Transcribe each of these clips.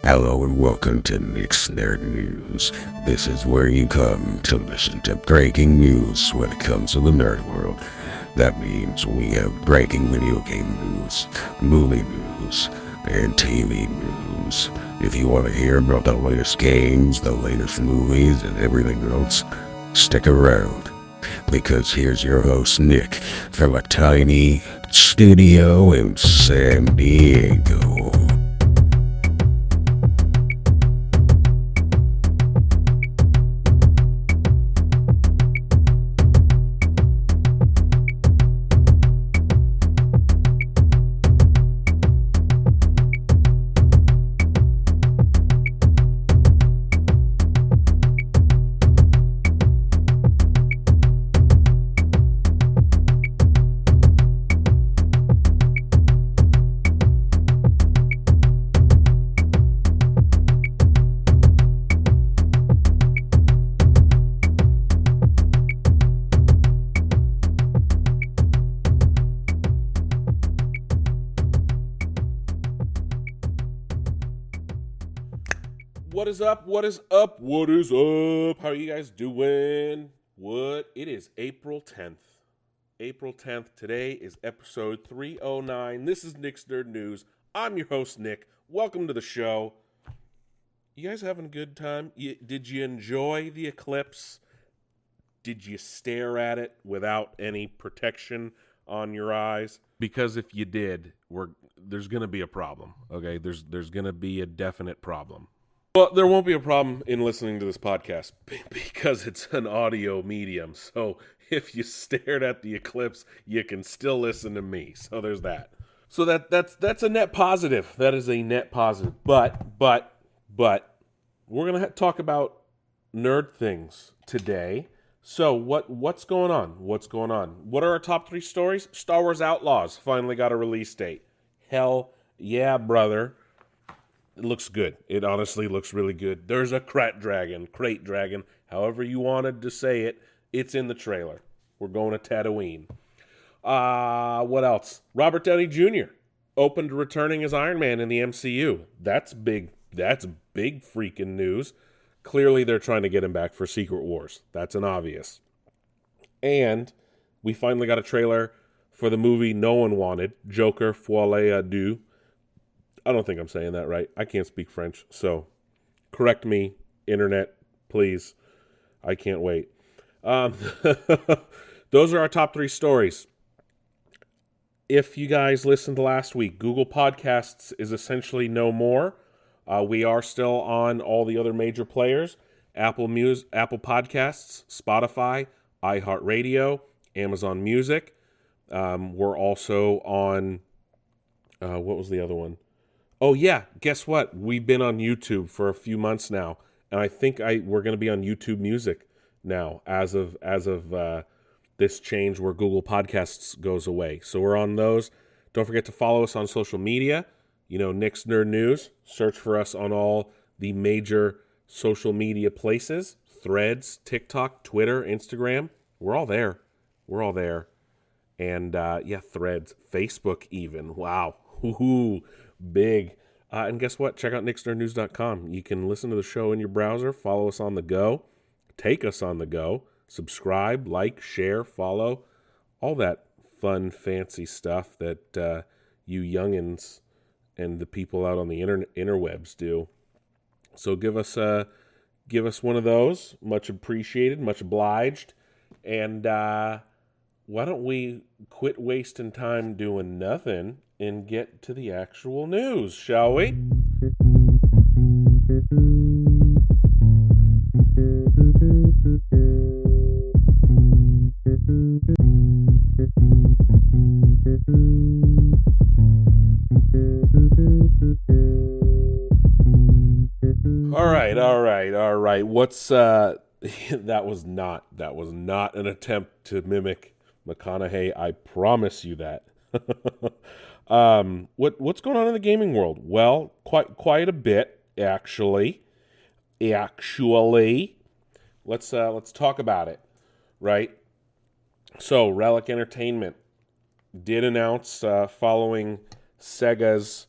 Hello and welcome to Nick's Nerd News. This is where you come to listen to breaking news when it comes to the nerd world. That means we have breaking video game news, movie news, and TV news. If you want to hear about the latest games, the latest movies, and everything else, stick around. Because here's your host, Nick, from a tiny studio in San Diego. What is up? What is up? What is up? How are you guys doing? It is April 10th. April 10th. Today is episode 309. This is Nick's Nerd News. I'm your host, Nick. Welcome to the show. You guys having a good time? Did you enjoy the Eclipse? Did you stare at it without any protection on your eyes? Because if you did, there's going to be a problem, okay? There's going to be a definite problem. Well, there won't be a problem in listening to this podcast because it's an audio medium. So if you stared at the Eclipse, you can still listen to me. So there's that. So that's a net positive. That is a net positive. But we're gonna talk about nerd things today. So what's going on? What's going on? What are our top 3 stories? Star Wars Outlaws finally got a release date. Hell yeah, brother. It looks good. It honestly looks really good. There's a crate dragon, however you wanted to say it. It's in the trailer. We're going to Tatooine. What else? Robert Downey Jr. open to returning as Iron Man in the MCU. That's big. That's big freaking news. Clearly, they're trying to get him back for Secret Wars. That's an obvious. And we finally got a trailer for the movie no one wanted, Joker Folie à Deux. I don't think I'm saying that right. I can't speak French, so correct me, internet, please. I can't wait. Those are our top 3 stories. If you guys listened to last week, Google Podcasts is essentially no more. We are still on all the other major players: Apple Podcasts, Spotify, iHeartRadio, Amazon Music. We're also on, what was the other one? Oh yeah, guess what? We've been on YouTube for a few months now, and I think we're going to be on YouTube Music now as of this change where Google Podcasts goes away. So we're on those. Don't forget to follow us on social media. Nick's Nerd News. Search for us on all the major social media places: Threads, TikTok, Twitter, Instagram. We're all there. And Threads, Facebook even. Wow. Woohoo. Big. And guess what? Check out nicksnerdnews.com. You can listen to the show in your browser, follow us on the go, take us on the go, subscribe, like, share, follow, all that fun, fancy stuff that you youngins and the people out on the interwebs do. So give us one of those. Much appreciated, much obliged. And why don't we quit wasting time doing nothing and get to the actual news, shall we? All right. What's that was not an attempt to mimic McConaughey. I promise you that. What's going on in the gaming world? Well, quite a bit actually. Let's talk about it, right? So, Relic Entertainment did announce following Sega's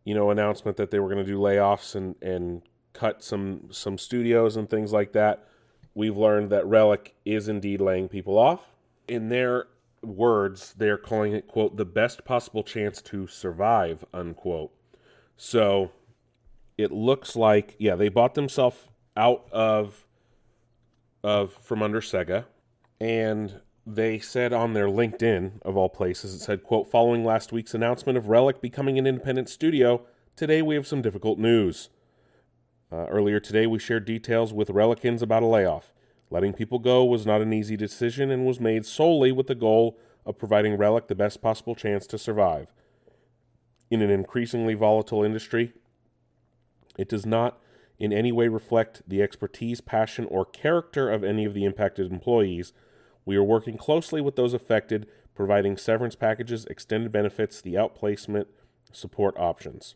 announcement that they were going to do layoffs and cut some studios and things like that, we've learned that Relic is indeed laying people off. In their words, they're calling it, quote, the best possible chance to survive, unquote. So it looks like, they bought themselves out of from under Sega, and they said on their LinkedIn, of all places, it said, quote, following last week's announcement of Relic becoming an independent studio, today we have some difficult news. Earlier today, we shared details with Relicans about a layoff. Letting people go was not an easy decision and was made solely with the goal of providing Relic the best possible chance to survive. In an increasingly volatile industry, it does not in any way reflect the expertise, passion, or character of any of the impacted employees. We are working closely with those affected, providing severance packages, extended benefits, the outplacement support options.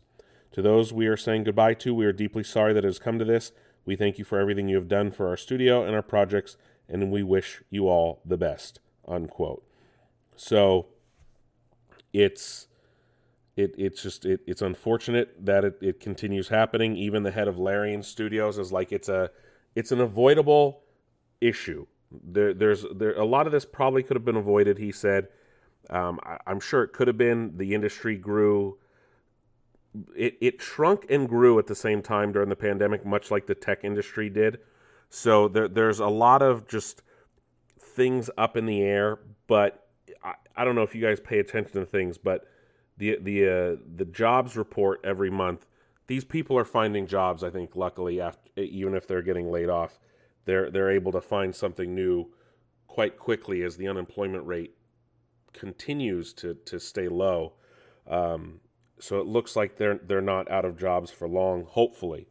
To those we are saying goodbye to, we are deeply sorry that it has come to this. We thank you for everything you have done for our studio and our projects, and we wish you all the best, unquote. So it's unfortunate that it continues happening. Even the head of Larian Studios is like, it's an avoidable issue. There's a lot of this probably could have been avoided, he said. I'm sure it could have been. The industry grew. It shrunk and grew at the same time during the pandemic, much like the tech industry did. So there's a lot of just things up in the air. But I don't know if you guys pay attention to things, but the jobs report every month, these people are finding jobs. I think luckily, even if they're getting laid off, they're able to find something new quite quickly as the unemployment rate continues to stay low. So it looks like they're not out of jobs for long. Hopefully.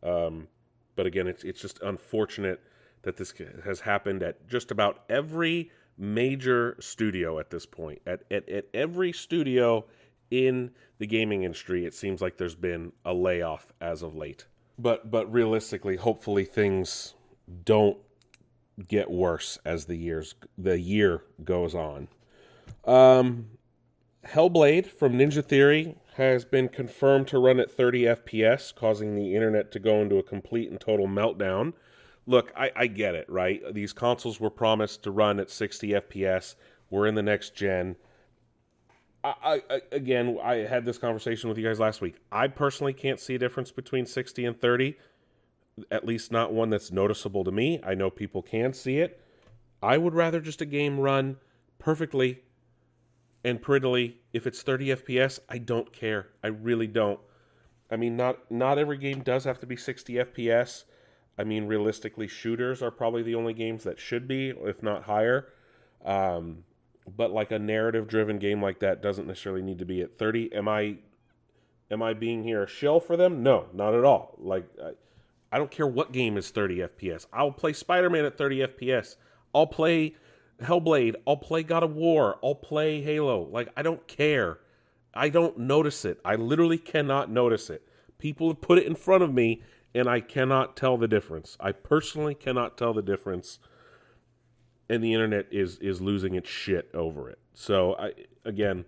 But again, it's just unfortunate that this has happened at just about every major studio at this point. At every studio in the gaming industry, it seems like there's been a layoff as of late. But realistically, hopefully things don't get worse as the year goes on. Hellblade from Ninja Theory has been confirmed to run at 30 FPS, causing the internet to go into a complete and total meltdown. Look, I get it, right? These consoles were promised to run at 60 FPS. We're in the next gen. I had this conversation with you guys last week. I personally can't see a difference between 60 and 30, at least not one that's noticeable to me. I know people can see it. I would rather just a game run perfectly and prettily. If it's 30 FPS, I don't care. I really don't. I mean, not every game does have to be 60 FPS. I mean, realistically, shooters are probably the only games that should be, if not higher. But like a narrative-driven game like that doesn't necessarily need to be at 30. Am I being here a shill for them? No, not at all. Like, I don't care what game is 30 FPS. I'll play Spider-Man at 30 FPS. I'll play Hellblade. I'll play God of War. I'll play Halo. Like, I don't care. I don't notice it. I literally cannot notice it. People have put it in front of me, and I cannot tell the difference. I personally cannot tell the difference, and the internet is losing its shit over it. So, again,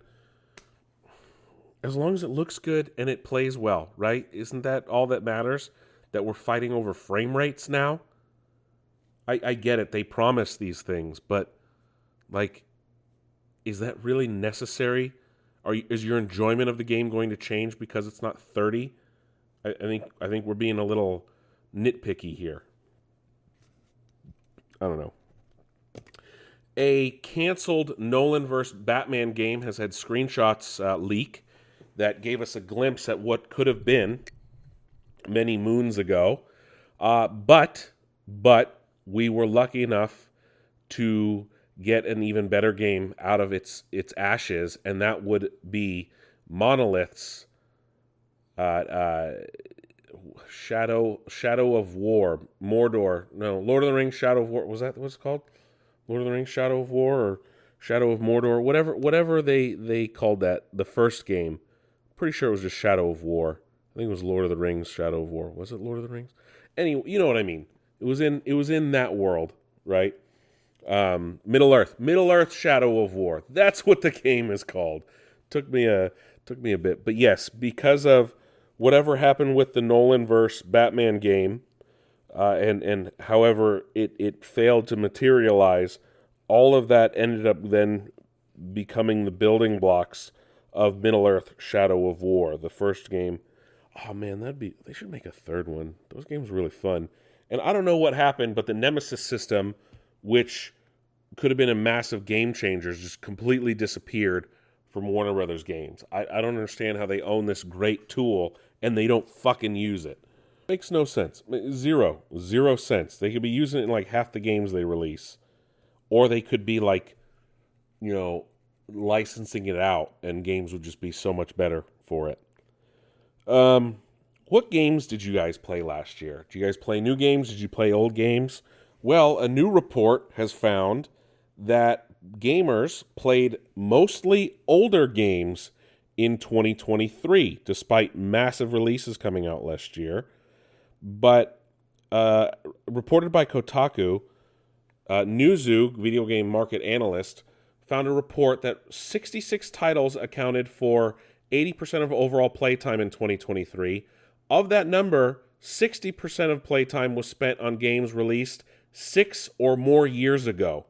as long as it looks good and it plays well, right? Isn't that all that matters? That we're fighting over frame rates now? I get it. They promise these things, but, like, is that really necessary? Is your enjoyment of the game going to change because it's not 30? I think we're being a little nitpicky here. I don't know. A canceled Nolan vs. Batman game has had screenshots leak that gave us a glimpse at what could have been many moons ago. But we were lucky enough to get an even better game out of its ashes, and that would be Monolith's Shadow of War, Mordor. No, Lord of the Rings Shadow of War. Was that what it's called? Lord of the Rings Shadow of War or Shadow of Mordor, whatever they called that, the first game. Pretty sure it was just Shadow of War. I think it was Lord of the Rings Shadow of War. Was it Lord of the Rings? Anyway, you know what I mean. It was in that world, right? Middle Earth Shadow of War. That's what the game is called. Took me a Took me a bit. But yes, because of whatever happened with the Nolan verse Batman game, and however it failed to materialize, all of that ended up then becoming the building blocks of Middle-earth Shadow of War, the first game. Oh man, they should make a third one. Those games were really fun. And I don't know what happened, but the Nemesis system, which could have been a massive game changer, just completely disappeared from Warner Brothers games. I don't understand how they own this great tool and they don't fucking use it. Makes no sense. Zero sense. They could be using it in like half the games they release. Or they could be like, licensing it out and games would just be so much better for it. What games did you guys play last year? Did you guys play new games? Did you play old games? Well, a new report has found that gamers played mostly older games in 2023, despite massive releases coming out last year. But reported by Kotaku, Newzoo, video game market analyst, found a report that 66 titles accounted for 80% of overall playtime in 2023. Of that number, 60% of playtime was spent on games released 6 or more years ago,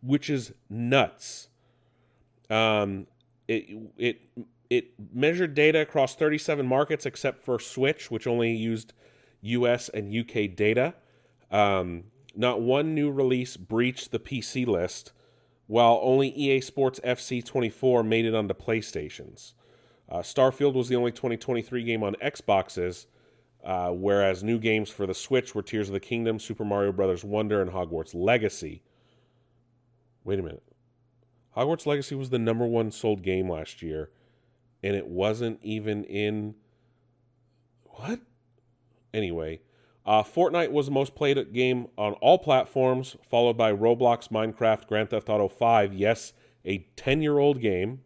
which is nuts. It measured data across 37 markets except for Switch, which only used US and UK data. Not one new release breached the PC list, while only EA Sports FC 24 made it onto PlayStations. Starfield was the only 2023 game on Xboxes, whereas new games for the Switch were Tears of the Kingdom, Super Mario Bros. Wonder, and Hogwarts Legacy. Wait a minute. Hogwarts Legacy was the number one sold game last year, and it wasn't even in... What? Anyway, Fortnite was the most played game on all platforms, followed by Roblox, Minecraft, Grand Theft Auto 5, yes, a 10-year-old game.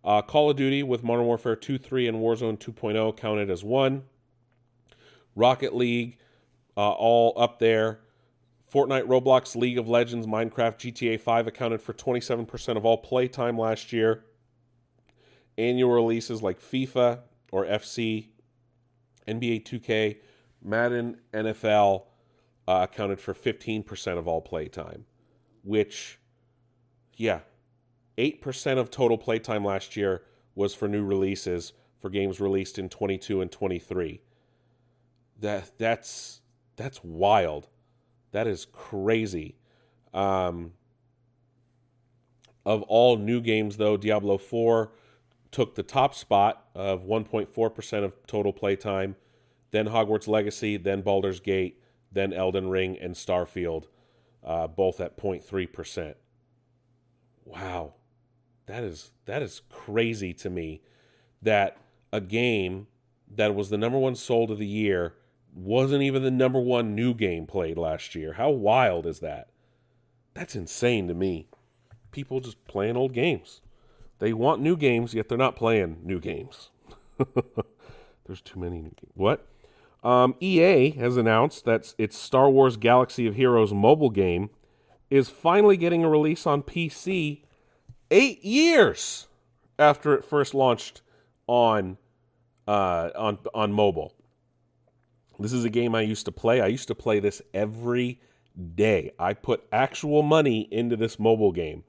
Call of Duty with Modern Warfare 2, 3, and Warzone 2.0 counted as one. Rocket League, all up there. Fortnite, Roblox, League of Legends, Minecraft, GTA 5 accounted for 27% of all playtime last year. Annual releases like FIFA or FC, NBA 2K, Madden, NFL accounted for 15% of all playtime, which, 8% of total playtime last year was for new releases for games released in 22 and 23. That's wild. That is crazy. Of all new games, though, Diablo 4 took the top spot of 1.4% of total playtime, then Hogwarts Legacy, then Baldur's Gate, then Elden Ring, and Starfield, both at 0.3%. Wow. That is crazy to me that a game that was the number one sold of the year wasn't even the number one new game played last year. How wild is that? That's insane to me. People just playing old games. They want new games, yet they're not playing new games. There's too many new games. What? EA has announced that its Star Wars Galaxy of Heroes mobile game is finally getting a release on PC 8 years after it first launched on mobile. This is a game I used to play. I used to play this every day. I put actual money into this mobile game.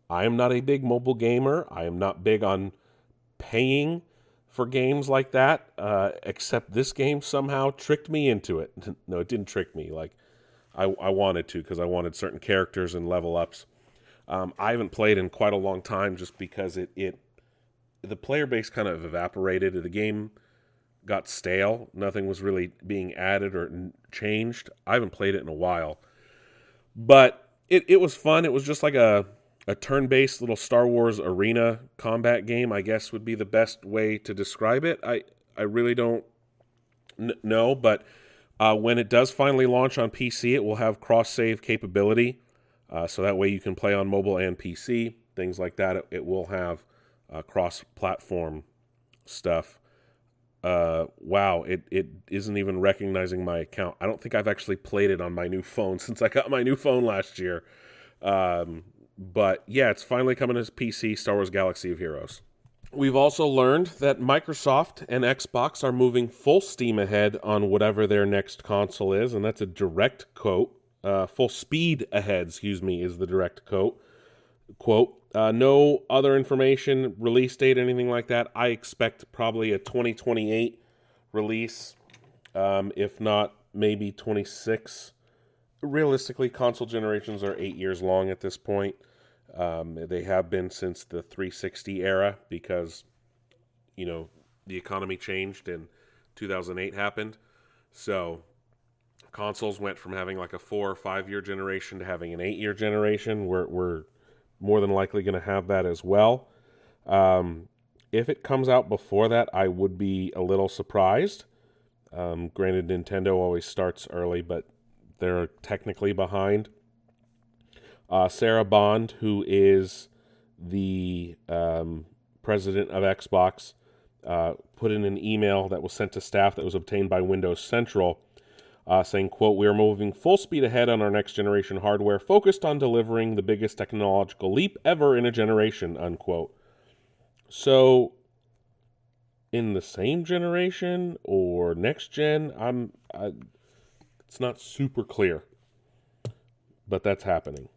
I am not a big mobile gamer. I am not big on paying for games like that, except this game somehow tricked me into it. No, it didn't trick me. Like I wanted to, because I wanted certain characters and level ups. I haven't played in quite a long time just because the player base kind of evaporated. The game got stale. Nothing was really being added or changed. I haven't played it in a while. But it was fun. It was just like a turn-based little Star Wars arena combat game, I guess would be the best way to describe it. I really don't know, but when it does finally launch on PC, it will have cross-save capability. So that way you can play on mobile and PC, things like that. It will have cross-platform stuff. Wow, it isn't even recognizing my account. I don't think I've actually played it on my new phone since I got my new phone last year. But yeah, it's finally coming to PC, Star Wars Galaxy of Heroes. We've also learned that Microsoft and Xbox are moving full steam ahead on whatever their next console is, and that's a direct quote. Full speed ahead, excuse me, is the direct quote. No other information, release date, anything like that. I expect probably a 2028 release, if not maybe 26. Realistically, console generations are 8 years long at this point. They have been since the 360 era because, the economy changed and 2008 happened. So consoles went from having like a 4 or 5 year generation to having an 8 year generation. We're more than likely going to have that as well. If it comes out before that, I would be a little surprised. Granted, Nintendo always starts early, but they're technically behind. Sarah Bond, who is the president of Xbox, put in an email that was sent to staff that was obtained by Windows Central, saying, quote, "We are moving full speed ahead on our next generation hardware, focused on delivering the biggest technological leap ever in a generation," unquote. So, in the same generation or next gen, it's not super clear, but that's happening.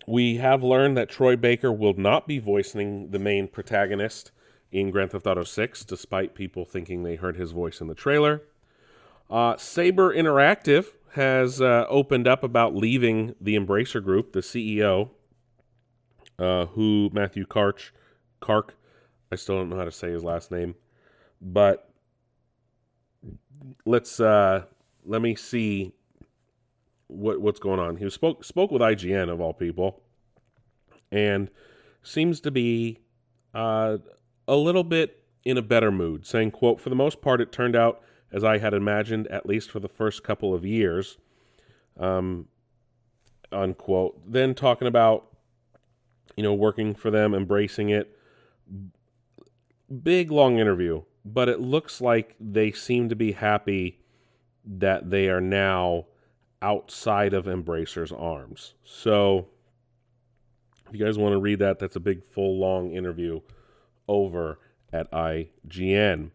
We have learned that Troy Baker will not be voicing the main protagonist in Grand Theft Auto 6, despite people thinking they heard his voice in the trailer. Saber Interactive has opened up about leaving the Embracer Group. The CEO, who Matthew Kark, I still don't know how to say his last name, but let me see what's going on. He spoke with IGN of all people, and seems to be a little bit in a better mood, saying, quote, "For the most part, it turned out as I had imagined, at least for the first couple of years," unquote. Then talking about, working for them, embracing it. Big, long interview, but it looks like they seem to be happy that they are now outside of Embracer's arms. So, if you guys want to read that, that's a big, full, long interview over at IGN.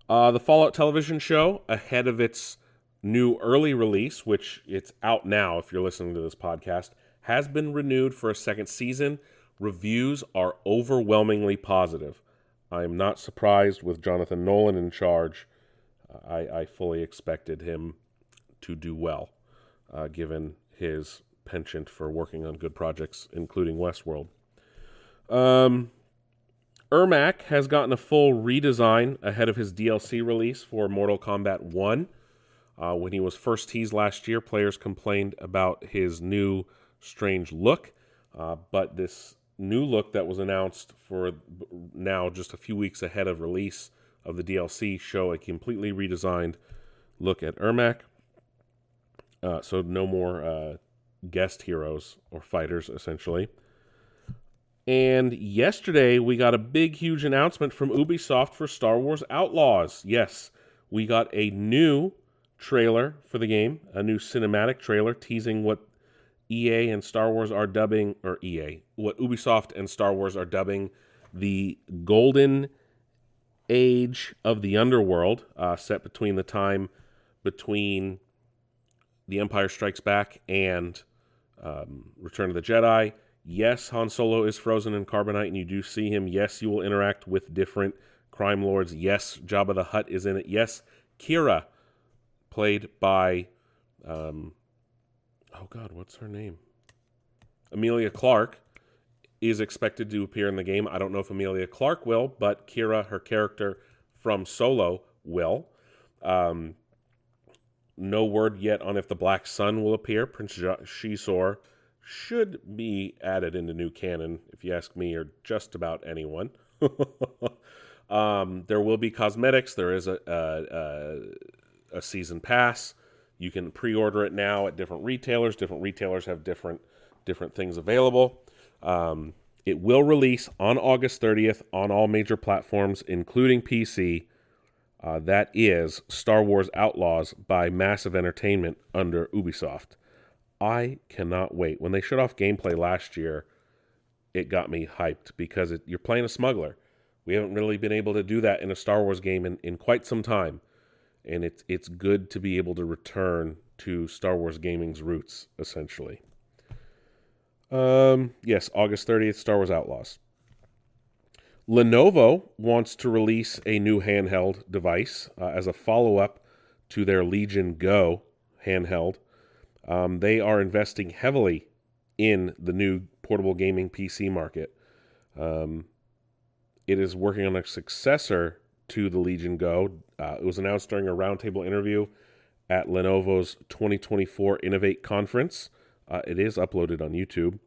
The Fallout television show, ahead of its new early release, which it's out now if you're listening to this podcast, has been renewed for a second season. Reviews are overwhelmingly positive. I'm not surprised with Jonathan Nolan in charge. I fully expected him to do well, given his penchant for working on good projects, including Westworld. Ermac has gotten a full redesign ahead of his DLC release for Mortal Kombat 1. When he was first teased last year, players complained about his new strange look, but this new look that was announced for now just a few weeks ahead of release of the DLC show a completely redesigned look at Ermac. So no more guest heroes or fighters, essentially. And yesterday, we got a big, huge announcement from Ubisoft for Star Wars Outlaws. Yes, we got a new trailer for the game, a new cinematic trailer teasing what EA and Star Wars are dubbing, what Ubisoft and Star Wars are dubbing the golden age of the underworld, set between the time between The Empire Strikes Back and Return of the Jedi. Yes, Han Solo is frozen in carbonite, and you do see him. Yes, you will interact with different crime lords. Yes, Jabba the Hutt is in it. Yes, Kira, played by, what's her name? Emilia Clarke, is expected to appear in the game. I don't know if Emilia Clarke will, but Kira, her character from Solo, will. No word yet on if the Black Sun will appear. Prince Shisor should be added into new canon, if you ask me, or just about anyone. There will be cosmetics. There is a season pass. You can pre-order it now at different retailers. Different retailers have different things available. It will release on August 30th on all major platforms, including PC. That is Star Wars Outlaws by Massive Entertainment under Ubisoft. I cannot wait. When they showed off gameplay last year, it got me hyped because you're playing a smuggler. We haven't really been able to do that in a Star Wars game in quite some time. And it's good to be able to return to Star Wars gaming's roots, essentially. Yes, August 30th, Star Wars Outlaws. Lenovo wants to release a new handheld device as a follow-up to their Legion Go handheld. They are investing heavily in the new portable gaming PC market. It is working on a successor to the Legion Go. It was announced during a roundtable interview at Lenovo's 2024 Innovate Conference. It is uploaded on YouTube.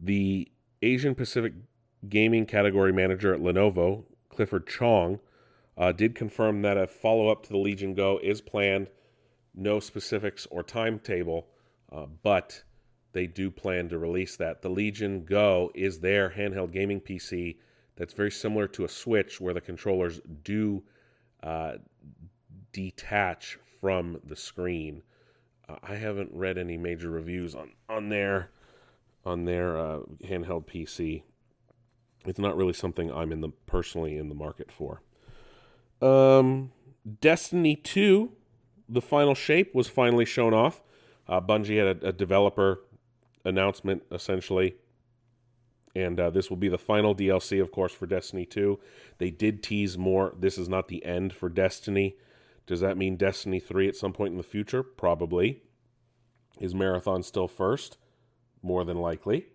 The Asian Pacific Gaming Category Manager at Lenovo, Clifford Chong, did confirm that a follow-up to the Legion Go is planned. No specifics or timetable, but they do plan to release that. The Legion Go is their handheld gaming PC that's very similar to a Switch, where the controllers do detach from the screen. I haven't read any major reviews on their handheld PC. It's not really something I'm personally in the market for. Destiny 2, the final shape was finally shown off. Bungie had a developer announcement, essentially. And this will be the final DLC, of course, for Destiny 2. They did tease more. This is not the end for Destiny. Does that mean Destiny 3 at some point in the future? Probably. Is Marathon still first? More than likely.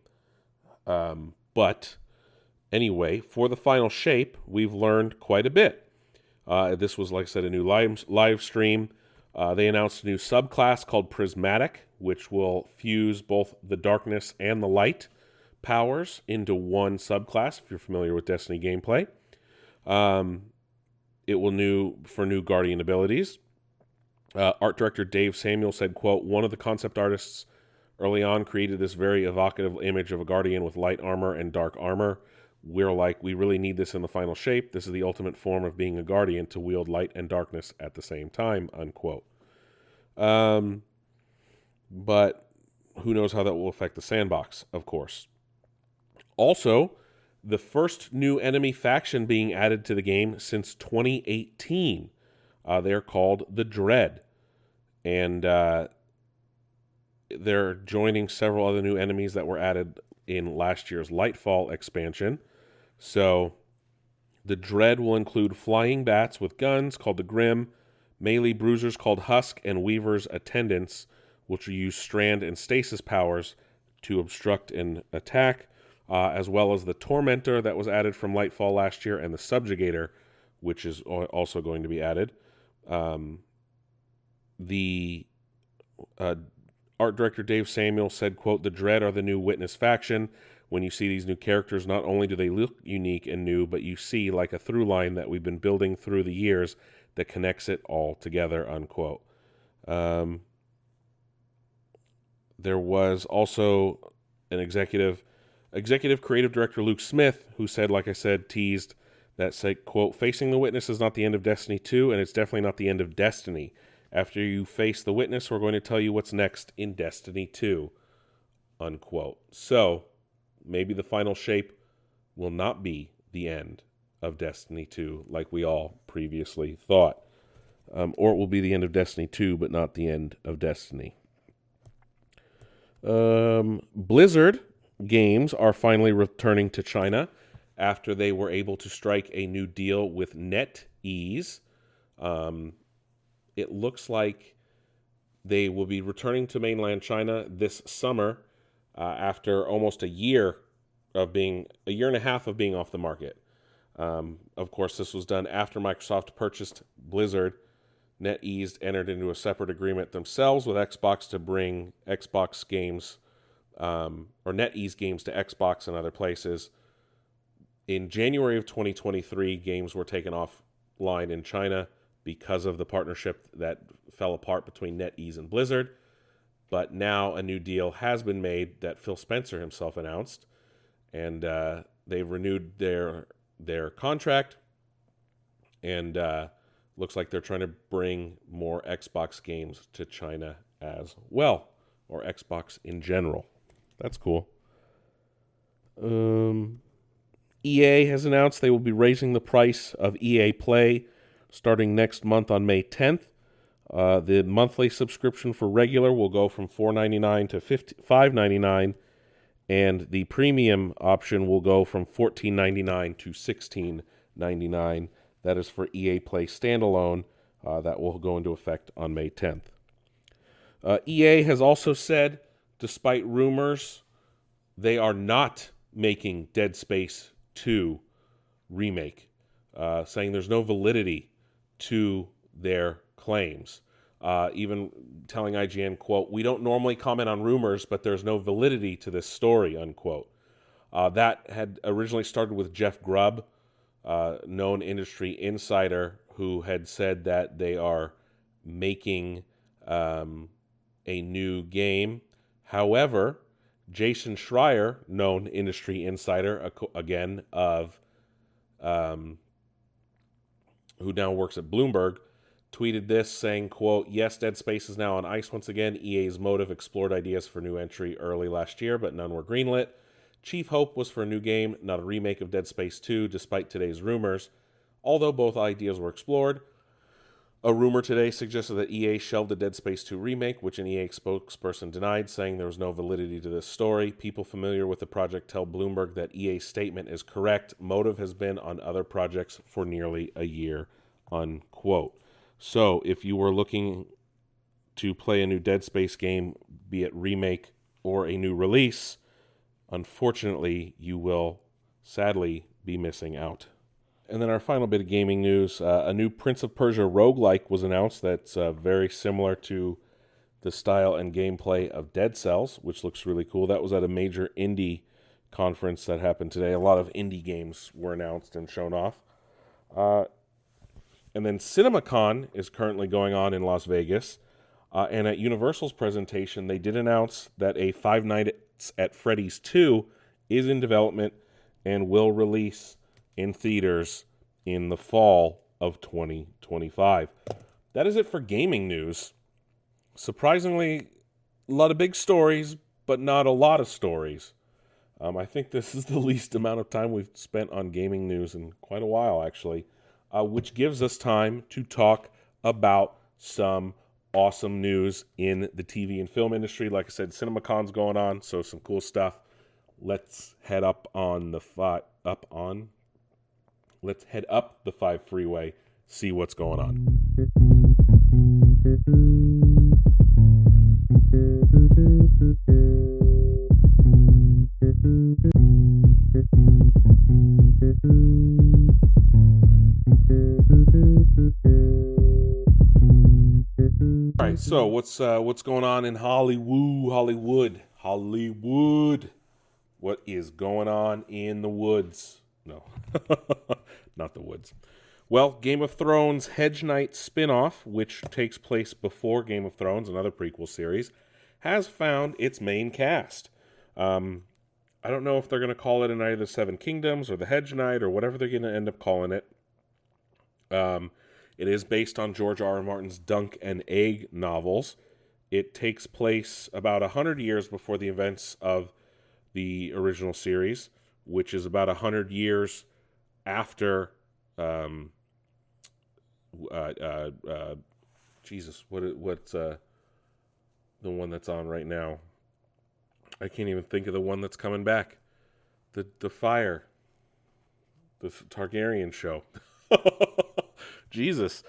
But anyway, for the final shape, we've learned quite a bit. This was, like I said, a new live stream. They announced a new subclass called Prismatic, which will fuse both the darkness and the light powers into one subclass, if you're familiar with Destiny gameplay. It will new Guardian abilities. Art director Dave Samuel said, quote, "One of the concept artists early on created this very evocative image of a Guardian with light armor and dark armor. We're like, we really need this in the final shape. This is the ultimate form of being a Guardian, to wield light and darkness at the same time," unquote. But who knows how that will affect the sandbox, of course. Also, the first new enemy faction being added to the game since 2018. They're called the Dread. And they're joining several other new enemies that were added in last year's Lightfall expansion. So, the Dread will include flying bats with guns called the Grim, melee bruisers called Husk, and Weaver's Attendants, which will use strand and stasis powers to obstruct and attack, as well as the Tormentor that was added from Lightfall last year, and the Subjugator, which is also going to be added. The art director Dave Samuel said, quote, "The Dread are the new Witness faction. When you see these new characters, not only do they look unique and new, but you see like a through line that we've been building through the years that connects it all together," unquote. There was also an executive creative director, Luke Smith, who said, like I said, teased that, said, quote, "Facing the Witness is not the end of Destiny 2, and it's definitely not the end of Destiny. After you face the Witness, we're going to tell you what's next in Destiny 2, unquote. So, maybe the final shape will not be the end of Destiny 2, like we all previously thought. Or it will be the end of Destiny 2, but not the end of Destiny. Blizzard games are finally returning to China after they were able to strike a new deal with NetEase. It looks like they will be returning to mainland China this summer after almost a year and a half of being off the market. Of course, this was done after Microsoft purchased Blizzard. NetEase entered into a separate agreement themselves with Xbox to bring Xbox games, or NetEase games, to Xbox and other places. In January of 2023, games were taken offline in China because of the partnership that fell apart between NetEase and Blizzard. But now a new deal has been made that Phil Spencer himself announced, and they've renewed their contract, and looks like they're trying to bring more Xbox games to China as well, or Xbox in general. That's cool. EA has announced they will be raising the price of EA Play starting next month on May 10th. The monthly subscription for regular will go from $4.99 to $5.99, and the premium option will go from $14.99 to $16.99. That is for EA Play standalone. That will go into effect on May 10th. EA has also said, despite rumors, they are not making Dead Space 2 remake, saying there's no validity to their claims. Even telling IGN, quote, "We don't normally comment on rumors, but there's no validity to this story," unquote. That had originally started with Jeff Grubb, known industry insider, who had said that they are making a new game. However, Jason Schreier, known industry insider, again, of who now works at Bloomberg, tweeted this saying, quote, "Yes, Dead Space is now on ice once again. EA's Motive explored ideas for new entry early last year, but none were greenlit. Chief hope was for a new game, not a remake of Dead Space 2, despite today's rumors. Although both ideas were explored, a rumor today suggested that EA shelved the Dead Space 2 remake, which an EA spokesperson denied, saying there was no validity to this story. People familiar with the project tell Bloomberg that EA's statement is correct. Motive has been on other projects for nearly a year," unquote. So if you were looking to play a new Dead Space game, be it remake or a new release, unfortunately, you will sadly be missing out. And then our final bit of gaming news, a new Prince of Persia roguelike was announced that's very similar to the style and gameplay of Dead Cells, which looks really cool. That was at a major indie conference that happened today. A lot of indie games were announced and shown off. And then CinemaCon is currently going on in Las Vegas. And at Universal's presentation, they did announce that a Five Nights at Freddy's 2 is in development and will release in theaters in the fall of 2025. That is it for gaming news. Surprisingly, a lot of big stories, but not a lot of stories. I think this is the least amount of time we've spent on gaming news in quite a while, actually, which gives us time to talk about some awesome news in the TV and film industry. Like I said, CinemaCon's going on, so some cool stuff. Let's head up the 5 freeway, see what's going on. All right, so what's going on in Hollywood? What is going on in the woods? No, not the woods. Well, Game of Thrones Hedge Knight spinoff, which takes place before Game of Thrones, another prequel series, has found its main cast. I don't know if they're going to call it A Knight of the Seven Kingdoms or the Hedge Knight or whatever they're going to end up calling it. It is based on George R. R. Martin's Dunk and Egg novels. It takes place about 100 years before the events of the original series, which is about 100 years after Jesus, what's the one that's on right now? I can't even think of the one that's coming back. The Targaryen show. Jesus.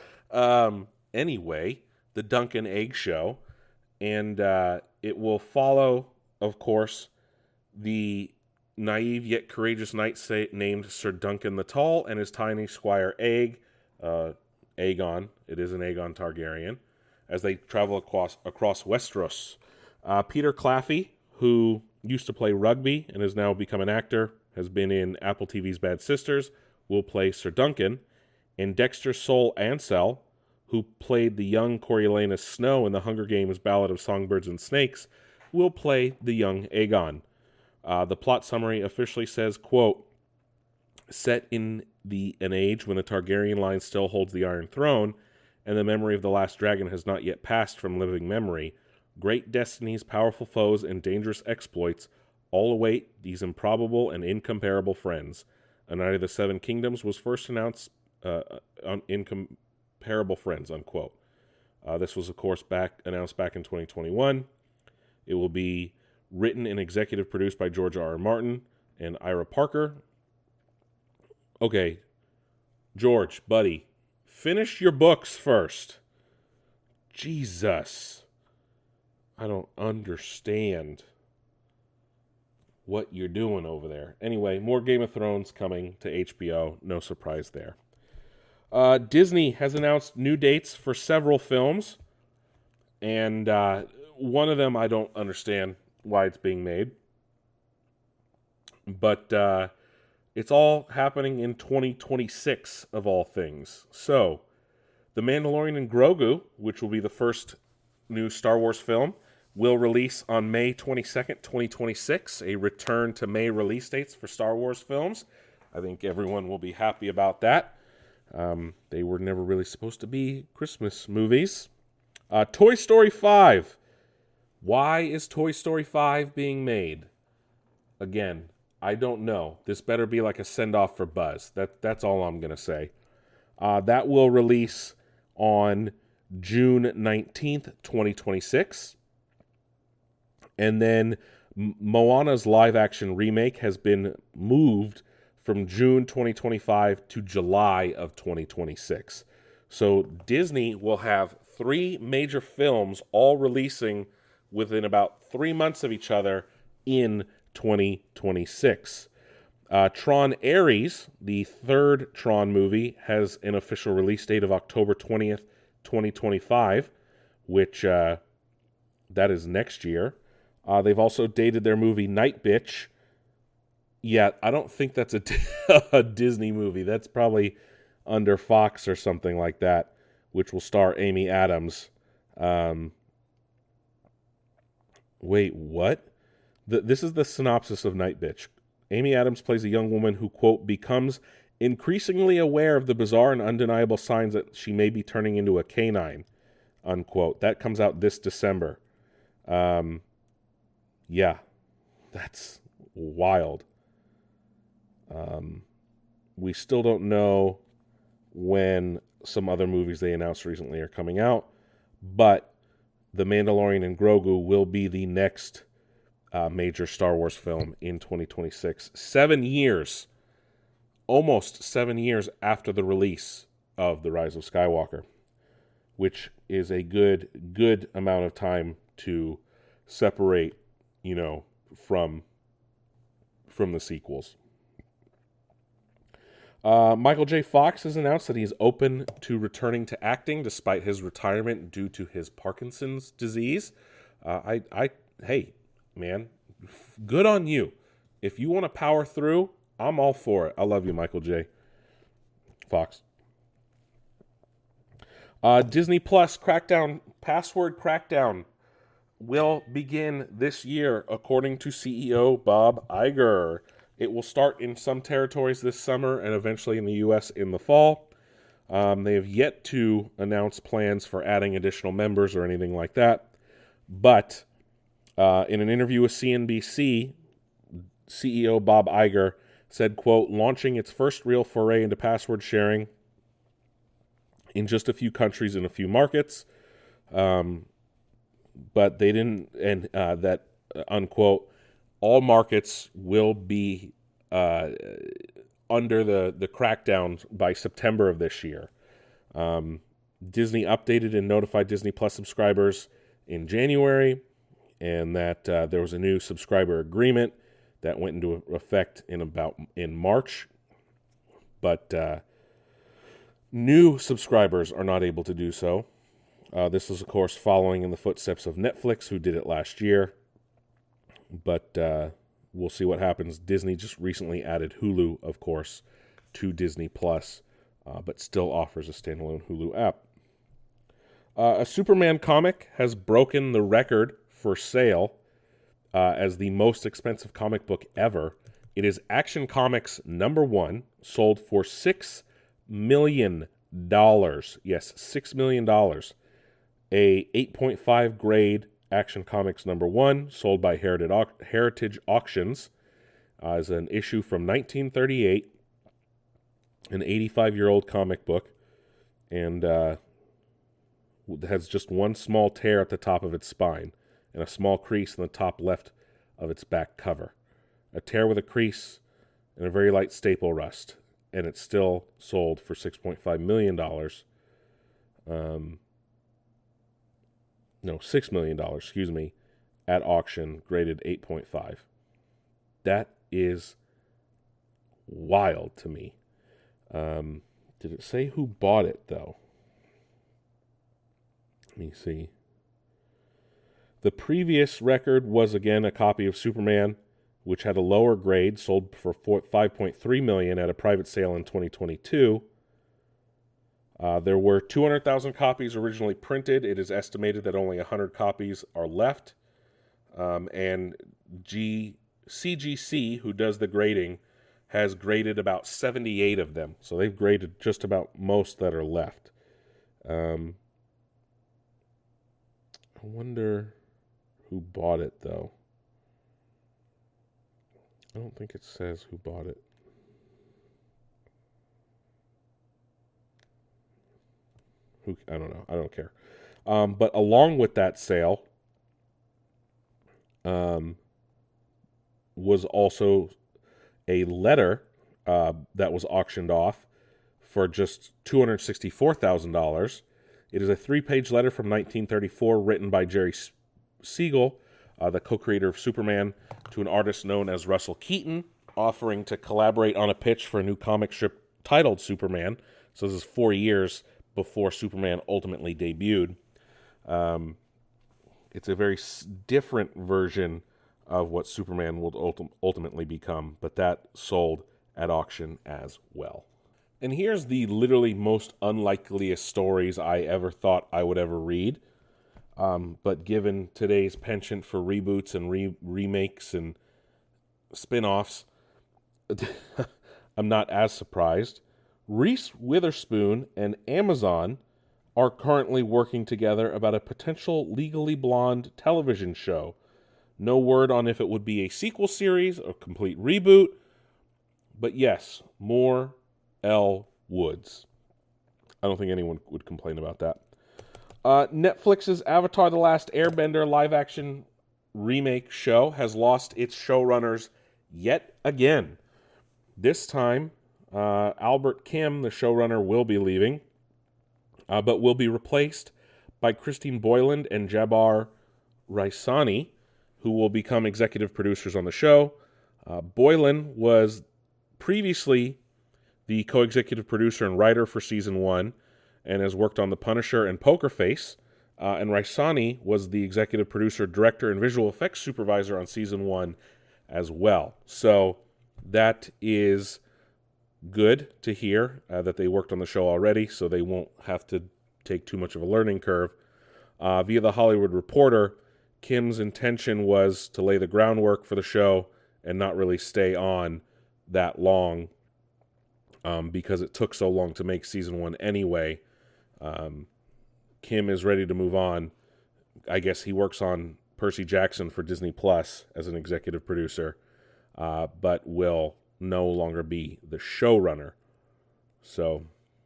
Anyway, the Dunk and Egg show, and it will follow, of course, the naive yet courageous knight named Sir Duncan the Tall and his tiny squire Aegon. It is an Aegon Targaryen, as they travel across Westeros. Peter Claffey, who used to play rugby and has now become an actor, has been in Apple TV's Bad Sisters, will play Sir Duncan. And Dexter Sol Ansel, who played the young Coriolanus Snow in the Hunger Games Ballad of Songbirds and Snakes, will play the young Aegon. The plot summary officially says, quote, "Set in an age when the Targaryen line still holds the Iron Throne, and the memory of the last dragon has not yet passed from living memory, great destinies, powerful foes, and dangerous exploits All await these improbable and incomparable friends. A Night of the Seven Kingdoms was first announced on incomparable friends, unquote. This was, of course, announced back in 2021. It will be written and executive produced by George R. R. Martin and Ira Parker. Okay, George, buddy, finish your books first. Jesus. I don't understand what you're doing over there. Anyway, more Game of Thrones coming to HBO. No surprise there. Disney has announced new dates for several films. And one of them I don't understand why it's being made. But it's all happening in 2026 of all things. So, The Mandalorian and Grogu, which will be the first new Star Wars film, will release on May 22nd, 2026, a return to May release dates for Star Wars films. I think everyone will be happy about that. They were never really supposed to be Christmas movies. Toy Story 5. Why is Toy Story 5 being made? Again, I don't know. This better be like a send-off for Buzz. That's all I'm going to say. That will release on June 19th, 2026. And then Moana's live-action remake has been moved from June 2025 to July of 2026. So Disney will have 3 major films all releasing within about 3 months of each other in 2026. Tron Ares, the third Tron movie, has an official release date of October 20th, 2025, which that is next year. They've also dated their movie Night Bitch. Yet, I don't think that's a Disney movie. That's probably under Fox or something like that, which will star Amy Adams. Wait, what? This is the synopsis of Night Bitch. Amy Adams plays a young woman who, quote, becomes increasingly aware of the bizarre and undeniable signs that she may be turning into a canine, unquote. That comes out this December. Yeah, that's wild. We still don't know when some other movies they announced recently are coming out, but The Mandalorian and Grogu will be the next major Star Wars film in 2026. 7 years, almost 7 years after the release of The Rise of Skywalker, which is a good amount of time to separate, from the sequels. Michael J. Fox has announced that he is open to returning to acting despite his retirement due to his Parkinson's disease. Hey, man, good on you. If you want to power through, I'm all for it. I love you, Michael J. Fox. Disney Plus password crackdown will begin this year, according to CEO Bob Iger. It will start in some territories this summer and eventually in the U.S. in the fall. They have yet to announce plans for adding additional members or anything like that. But in an interview with CNBC, CEO Bob Iger said, quote, launching its first real foray into password sharing in just a few countries and a few markets. But they didn't, and that, unquote, all markets will be under the crackdown by September of this year. Disney updated and notified Disney Plus subscribers in January, and that there was a new subscriber agreement that went into effect in March. But new subscribers are not able to do so. This is, of course, following in the footsteps of Netflix, who did it last year. But we'll see what happens. Disney just recently added Hulu, of course, to Disney Plus, but still offers a standalone Hulu app. A Superman comic has broken the record for sale as the most expensive comic book ever. It is Action Comics #1, sold for $6 million. Yes, $6 million. A 8.5 grade Action Comics #1, sold by Heritage Auctions, is an issue from 1938, an 85-year-old comic book, and has just one small tear at the top of its spine and a small crease in the top left of its back cover. A tear with a crease and a very light staple rust, and it's still sold for $6.5 million. $6 million, excuse me, at auction, graded 8.5. That is wild to me. Did it say who bought it, though? Let me see. The previous record was, again, a copy of Superman, which had a lower grade, sold for $5.3 million at a private sale in 2022. There were 200,000 copies originally printed. It is estimated that only 100 copies are left. And CGC, who does the grading, has graded about 78 of them. So they've graded just about most that are left. I wonder who bought it, though. I don't think it says who bought it. I don't know. I don't care. But along with that sale was also a letter that was auctioned off for just $264,000. It is a 3-page letter from 1934 written by Jerry Siegel, the co-creator of Superman, to an artist known as Russell Keaton, offering to collaborate on a pitch for a new comic strip titled Superman. So this is 4 years before Superman ultimately debuted. It's a very different version of what Superman will ultimately become, but that sold at auction as well. And here's the literally most unlikeliest stories I ever thought I would ever read. But given today's penchant for reboots and remakes and spin-offs, I'm not as surprised. Reese Witherspoon and Amazon are currently working together about a potential Legally Blonde television show. No word on if it would be a sequel series or complete reboot, but yes, more Elle Woods. I don't think anyone would complain about that. Netflix's Avatar: The Last Airbender live-action remake show has lost its showrunners yet again. This time, Albert Kim, the showrunner, will be leaving, but will be replaced by Christine Boyland and Jabbar Raisani, who will become executive producers on the show. Boylan was previously the co-executive producer and writer for Season 1 and has worked on The Punisher and Poker Face. And Raisani was the executive producer, director, and visual effects supervisor on Season 1 as well. So that is good to hear that they worked on the show already, so they won't have to take too much of a learning curve. Via The Hollywood Reporter, Kim's intention was to lay the groundwork for the show and not really stay on that long because it took so long to make Season 1 anyway. Kim is ready to move on. I guess he works on Percy Jackson for Disney Plus as an executive producer, but will no longer be the showrunner. So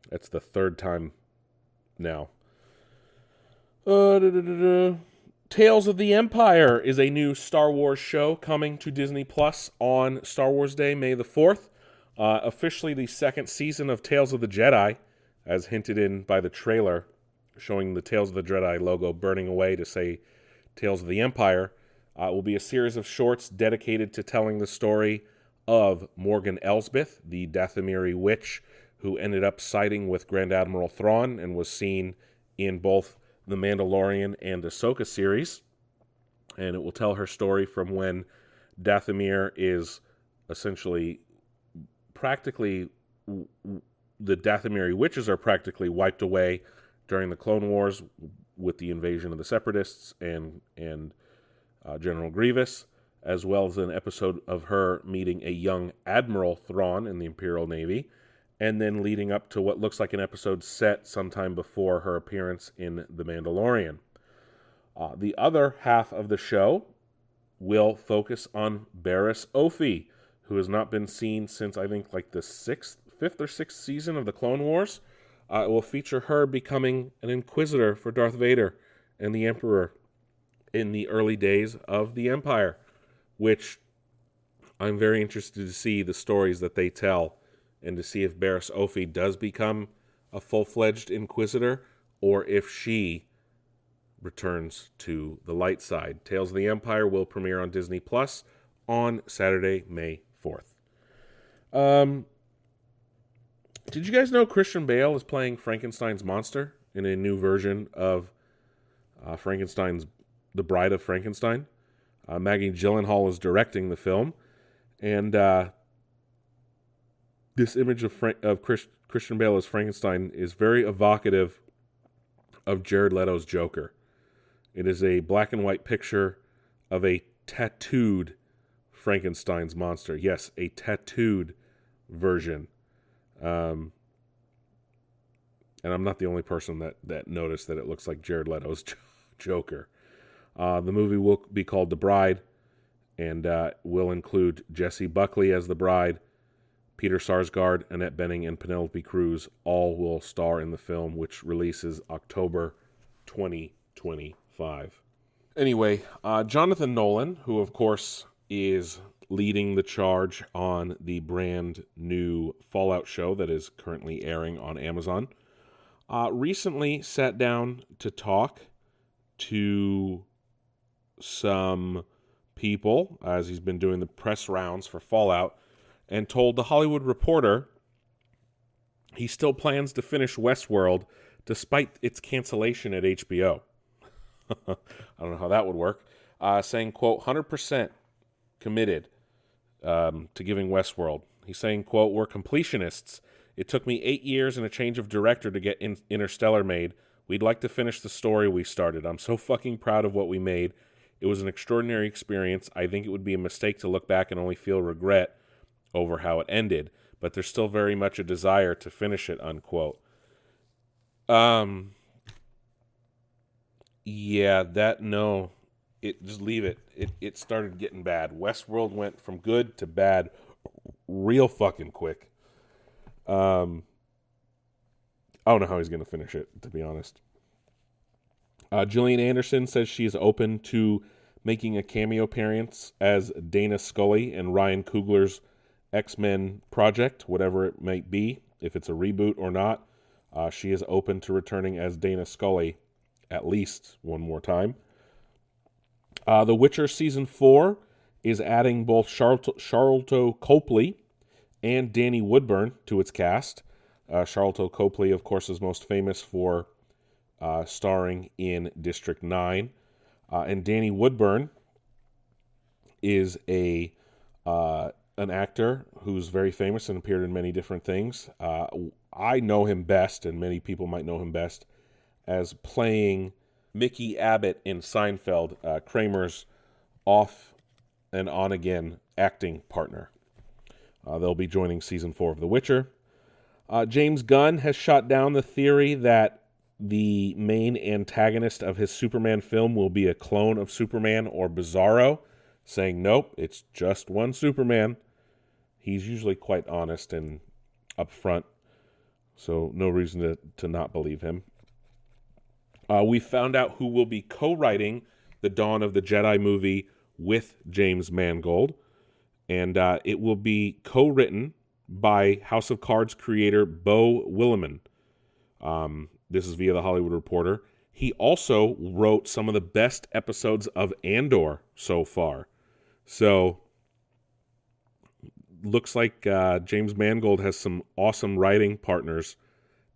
that's the third time now. Tales of the Empire is a new Star Wars show coming to Disney Plus on Star Wars Day, May the 4th. Officially the second season of Tales of the Jedi, as hinted in by the trailer, showing the Tales of the Jedi logo burning away to say Tales of the Empire. Will be a series of shorts dedicated to telling the story of Morgan Elsbeth, the Dathomiri witch, who ended up siding with Grand Admiral Thrawn and was seen in both The Mandalorian and Ahsoka series. And it will tell her story from when Dathomir is essentially practically, the Dathomiri witches are practically wiped away during the Clone Wars with the invasion of the Separatists and General Grievous, as well as an episode of her meeting a young Admiral Thrawn in the Imperial Navy, and then leading up to what looks like an episode set sometime before her appearance in The Mandalorian. The other half of the show will focus on Barriss Offee, who has not been seen since, I think, like the fifth or sixth season of the Clone Wars. It will feature her becoming an Inquisitor for Darth Vader and the Emperor in the early days of the Empire, which I'm very interested to see the stories that they tell and to see if Barriss Offee does become a full-fledged Inquisitor or if she returns to the light side. Tales of the Empire will premiere on Disney Plus on Saturday, May 4th. Did you guys know Christian Bale is playing Frankenstein's monster in a new version of Frankenstein's The Bride of Frankenstein? Maggie Gyllenhaal is directing the film, and this image of Christian Bale as Frankenstein is very evocative of Jared Leto's Joker. It is a black and white picture of a tattooed Frankenstein's monster. Yes, a tattooed version. And I'm not the only person that noticed that it looks like Jared Leto's Joker. The movie will be called The Bride, and will include Jessie Buckley as the bride. Peter Sarsgaard, Annette Bening, and Penelope Cruz all will star in the film, which releases October 2025. Anyway, Jonathan Nolan, who of course is leading the charge on the brand new Fallout show that is currently airing on Amazon, recently sat down to talk to some people, as he's been doing the press rounds for Fallout, and told The Hollywood Reporter he still plans to finish Westworld despite its cancellation at HBO. I don't know how that would work. Saying, quote, 100% committed to giving Westworld. He's saying, quote, we're completionists. It took me 8 years and a change of director to get Interstellar made. We'd like to finish the story we started. I'm so fucking proud of what we made. It was an extraordinary experience. I think it would be a mistake to look back and only feel regret over how it ended, but there's still very much a desire to finish it, unquote. Yeah, just leave it. It started getting bad. Westworld went from good to bad real fucking quick. I don't know how he's going to finish it, to be honest. Gillian Anderson says she is open to making a cameo appearance as Dana Scully in Ryan Coogler's X-Men project, whatever it might be, if it's a reboot or not. She is open to returning as Dana Scully at least one more time. The Witcher Season 4 is adding both Charlton Copley and Danny Woodburn to its cast. Charlton Copley, of course, is most famous for starring in District 9. And Danny Woodburn is an actor who's very famous and appeared in many different things. I know him best, and many people might know him best, as playing Mickey Abbott in Seinfeld, Kramer's off and on again acting partner. They'll be joining Season 4 of The Witcher. James Gunn has shot down the theory that the main antagonist of his Superman film will be a clone of Superman or Bizarro, saying, nope, it's just one Superman. He's usually quite honest and upfront, so no reason to not believe him. We found out who will be co-writing the Dawn of the Jedi movie with James Mangold, and it will be co-written by House of Cards creator Beau Willimon. This is via The Hollywood Reporter. He also wrote some of the best episodes of Andor so far. So, looks like James Mangold has some awesome writing partners.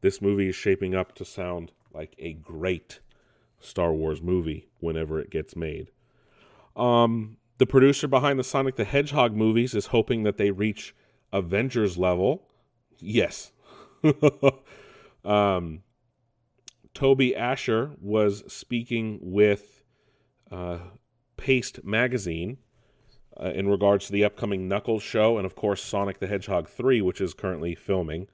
This movie is shaping up to sound like a great Star Wars movie whenever it gets made. The producer behind the Sonic the Hedgehog movies is hoping that they reach Avengers level. Yes. Toby Asher was speaking with Paste Magazine in regards to the upcoming Knuckles show and, of course, Sonic the Hedgehog 3, which is currently filming.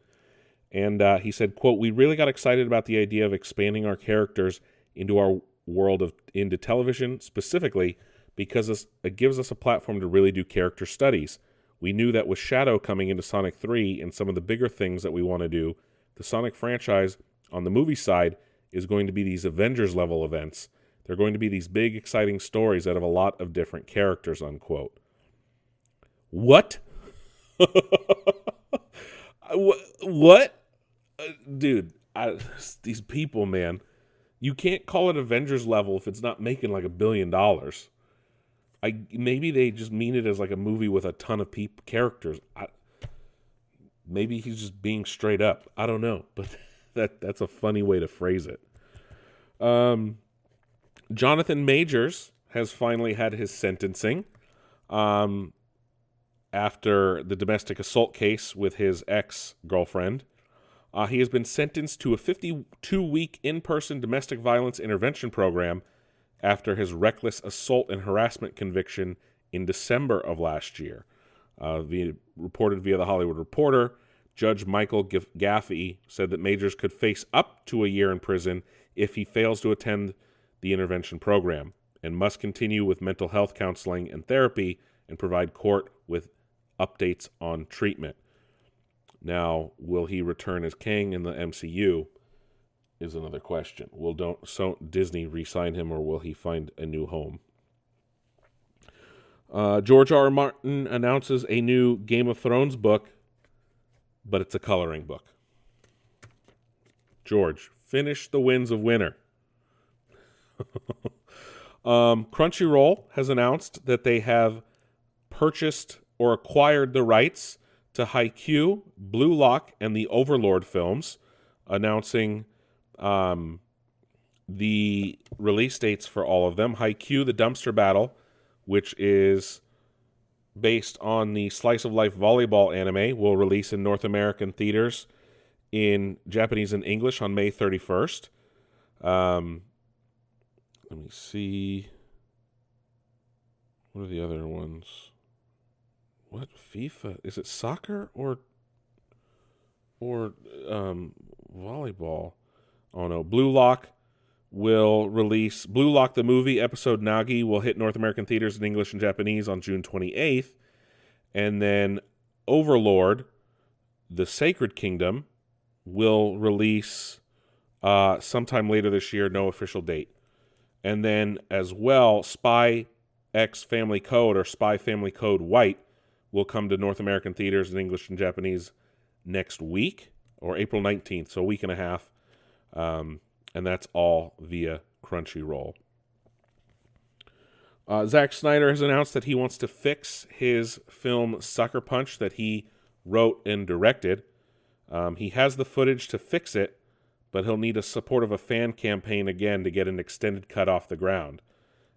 And he said, quote, we really got excited about the idea of expanding our characters into our world into television specifically because it gives us a platform to really do character studies. We knew that with Shadow coming into Sonic 3 and some of the bigger things that we want to do, the Sonic franchise on the movie side is going to be these Avengers level events. They're going to be these big, exciting stories out of a lot of different characters, unquote. What? What? Dude, these people, man. You can't call it Avengers level if it's not making like $1 billion. Maybe they just mean it as like a movie with a ton of characters. Maybe he's just being straight up. I don't know, but that's a funny way to phrase it. Jonathan Majors has finally had his sentencing after the domestic assault case with his ex-girlfriend. He has been sentenced to a 52-week in-person domestic violence intervention program after his reckless assault and harassment conviction in December of last year. Reported via The Hollywood Reporter, Judge Michael Gaffey said that Majors could face up to a year in prison if he fails to attend the intervention program and must continue with mental health counseling and therapy and provide court with updates on treatment. Now, will he return as Kang in the MCU is another question. Don't Disney re-sign him, or will he find a new home? George R. R. Martin announces a new Game of Thrones book, but it's a coloring book. George, finish The Winds of Winter. Crunchyroll has announced that they have purchased or acquired the rights to Haikyuu, Blue Lock, and the Overlord films, announcing the release dates for all of them. Haikyuu, the Dumpster Battle, which is based on the Slice of Life volleyball anime, will release in North American theaters in Japanese and English on May 31st. Let me see. What are the other ones? What? FIFA? Is it soccer or volleyball? Oh no. Blue Lock will release. Blue Lock the movie episode Nagi will hit North American theaters in English and Japanese on June 28th. And then Overlord, the Sacred Kingdom, will release sometime later this year, no official date. And then as well, Spy X Family Code or Spy Family Code White will come to North American theaters in English and Japanese next week, or April 19th, so a week and a half. And that's all via Crunchyroll. Zack Snyder has announced that he wants to fix his film Sucker Punch that he wrote and directed. He has the footage to fix it, but he'll need a support of a fan campaign again to get an extended cut off the ground.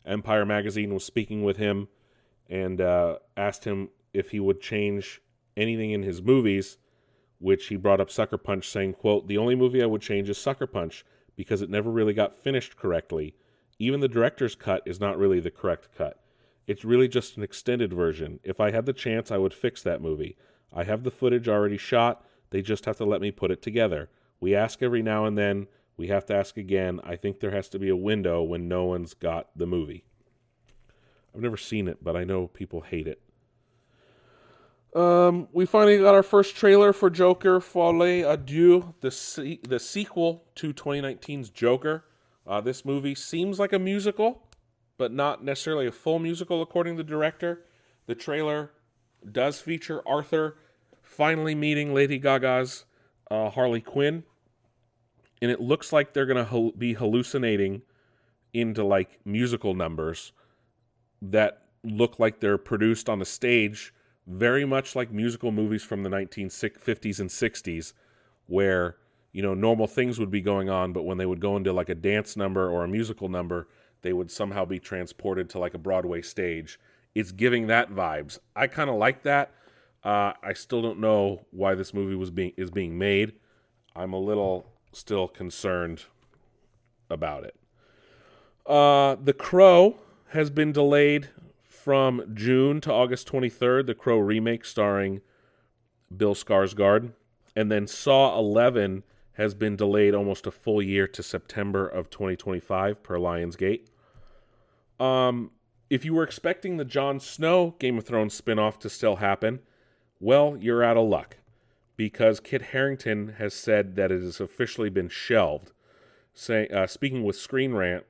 Empire Magazine was speaking with him and asked him if he would change anything in his movies, which he brought up Sucker Punch, saying, quote, "The only movie I would change is Sucker Punch because it never really got finished correctly. Even the director's cut is not really the correct cut. It's really just an extended version. If I had the chance, I would fix that movie. I have the footage already shot. They just have to let me put it together. We ask every now and then. We have to ask again. I think there has to be a window when no one's got the movie." I've never seen it, but I know people hate it. We finally got our first trailer for Joker Folie à Deux, the sequel to 2019's Joker. This movie seems like a musical, but not necessarily a full musical, according to the director. The trailer does feature Arthur finally meeting Lady Gaga's Harley Quinn, and it looks like they're going to be hallucinating into like musical numbers that look like they're produced on a stage, very much like musical movies from the 1950s and 60s, where, you know, normal things would be going on, but when they would go into like a dance number or a musical number, they would somehow be transported to like a Broadway stage. It's giving that vibes. I kind of like that. I still don't know why this movie is being made. I'm a little still concerned about it. The Crow has been delayed from June to August 23rd, the Crow remake starring Bill Skarsgård. And then Saw 11 has been delayed almost a full year to September of 2025 per Lionsgate. If you were expecting the Jon Snow Game of Thrones spinoff to still happen, well, you're out of luck, because Kit Harington has said that it has officially been shelved. Speaking with Screen Rant,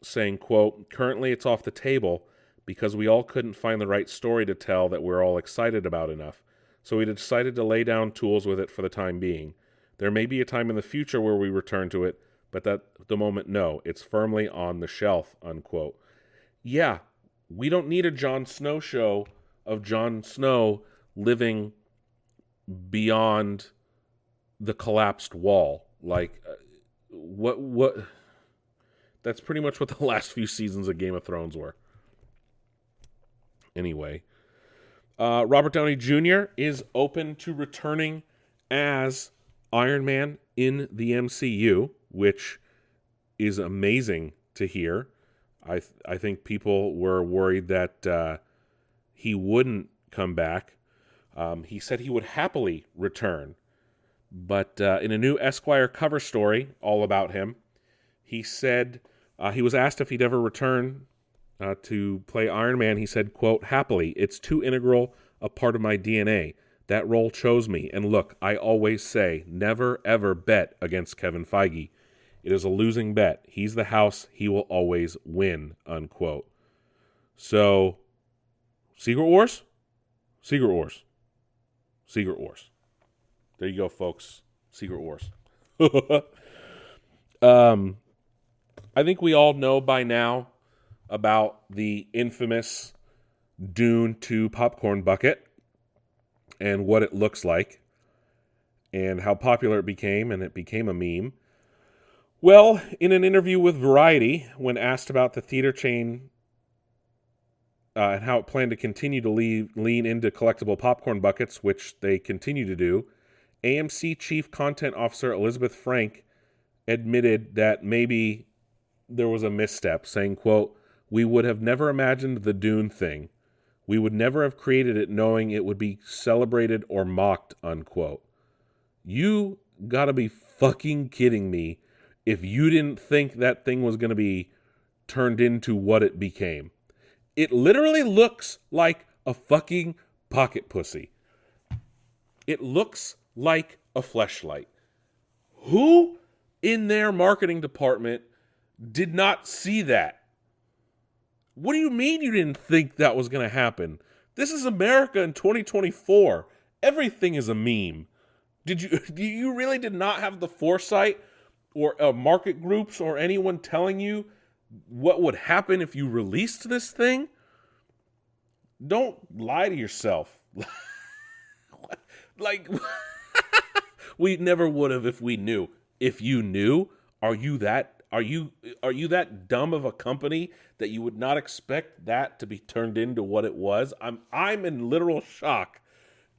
saying, quote, "Currently it's off the table because we all couldn't find the right story to tell that we're all excited about enough. So we decided to lay down tools with it for the time being. There may be a time in the future where we return to it, but at the moment, no. It's firmly on the shelf," unquote. Yeah, we don't need a Jon Snow show of Jon Snow living beyond the collapsed wall. Like, what? That's pretty much what the last few seasons of Game of Thrones were. Anyway, Robert Downey Jr. is open to returning as Iron Man in the MCU, which is amazing to hear. I think people were worried that he wouldn't come back. He said he would happily return. But in a new Esquire cover story all about him, he said he was asked if he'd ever return to play Iron Man. He said, quote, "Happily, it's too integral a part of my DNA. That role chose me. And look, I always say, never ever bet against Kevin Feige. It is a losing bet. He's the house. He will always win," unquote. So, Secret Wars? Secret Wars. Secret Wars. There you go, folks. Secret Wars. I think we all know by now about the infamous Dune 2 popcorn bucket and what it looks like and how popular it became, and it became a meme. Well, in an interview with Variety, when asked about the theater chain and how it planned to continue to lean into collectible popcorn buckets, which they continue to do, AMC Chief Content Officer Elizabeth Frank admitted that maybe there was a misstep, saying, quote, "We would have never imagined the Dune thing. We would never have created it knowing it would be celebrated or mocked," unquote. You gotta be fucking kidding me if you didn't think that thing was gonna be turned into what it became. It literally looks like a fucking pocket pussy. It looks like a fleshlight. Who in their marketing department did not see that? What do you mean you didn't think that was going to happen? This is America in 2024. Everything is a meme. You really did not have the foresight or market groups or anyone telling you what would happen if you released this thing? Don't lie to yourself. Like, we never would have if we knew. If you knew, are you that dumb of a company that you would not expect that to be turned into what it was? I'm in literal shock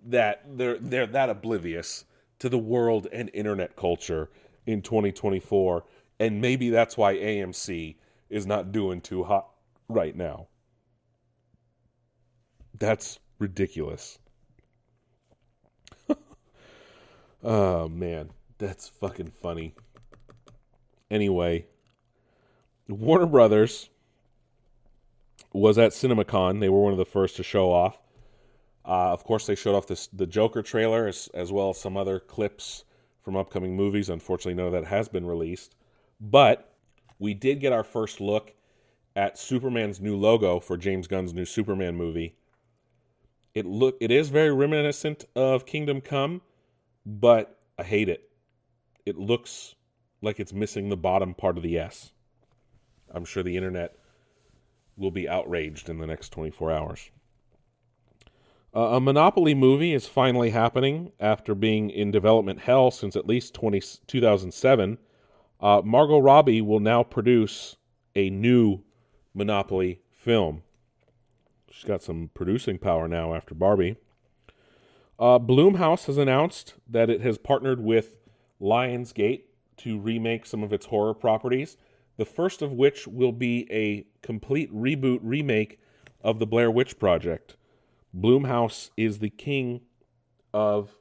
that they're that oblivious to the world and internet culture in 2024, and maybe that's why AMC is not doing too hot right now. That's ridiculous. Oh, man. That's fucking funny. Anyway, Warner Brothers was at CinemaCon. They were one of the first to show off. Of course, they showed off the Joker trailer as well as some other clips from upcoming movies. Unfortunately, none of that has been released. But we did get our first look at Superman's new logo for James Gunn's new Superman movie. It is very reminiscent of Kingdom Come, but I hate it. It looks like it's missing the bottom part of the S. I'm sure the internet will be outraged in the next 24 hours. A Monopoly movie is finally happening after being in development hell since at least 2007. Margot Robbie will now produce a new Monopoly film. She's got some producing power now after Barbie. Blumhouse has announced that it has partnered with Lionsgate to remake some of its horror properties, the first of which will be a complete remake of the Blair Witch Project. Blumhouse is the king of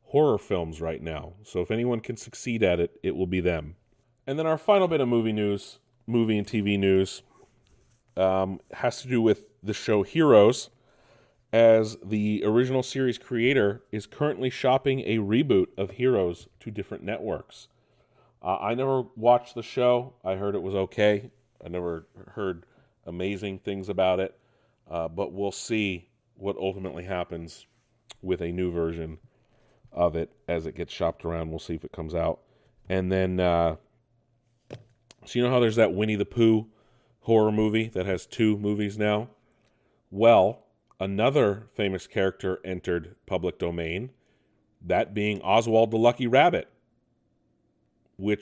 horror films right now. So if anyone can succeed at it, it will be them. And then our final bit of movie and TV news, has to do with the show Heroes, as the original series creator is currently shopping a reboot of Heroes to different networks. I never watched the show. I heard it was okay. I never heard amazing things about it. But we'll see what ultimately happens with a new version of it as it gets shopped around. We'll see if it comes out. And then, so you know how there's that Winnie the Pooh horror movie that has 2 movies now? Well, another famous character entered public domain, that being Oswald the Lucky Rabbit, who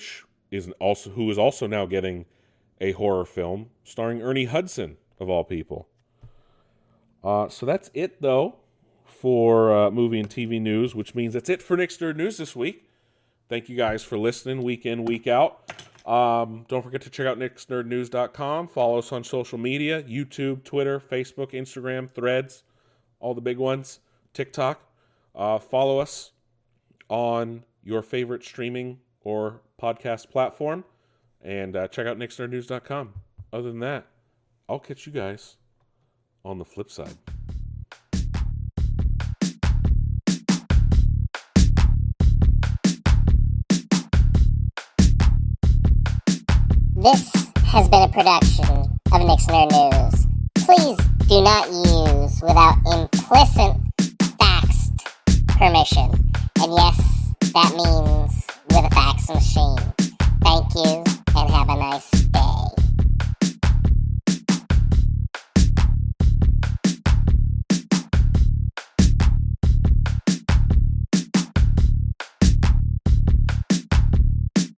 is also now getting a horror film starring Ernie Hudson, of all people. So that's it, though, for movie and TV news, which means that's it for Nick's Nerd News this week. Thank you guys for listening week in, week out. Don't forget to check out nicksnerdnews.com. Follow us on social media, YouTube, Twitter, Facebook, Instagram, Threads, all the big ones, TikTok. Follow us on your favorite streaming or podcast platform, and check out nicksnerdnews.com. Other than that, I'll catch you guys on the flip side. This has been a production of Nick's Nerd News. Please do not use without implicit faxed permission. And yes, that means with a fax machine. Thank you, and have a nice day.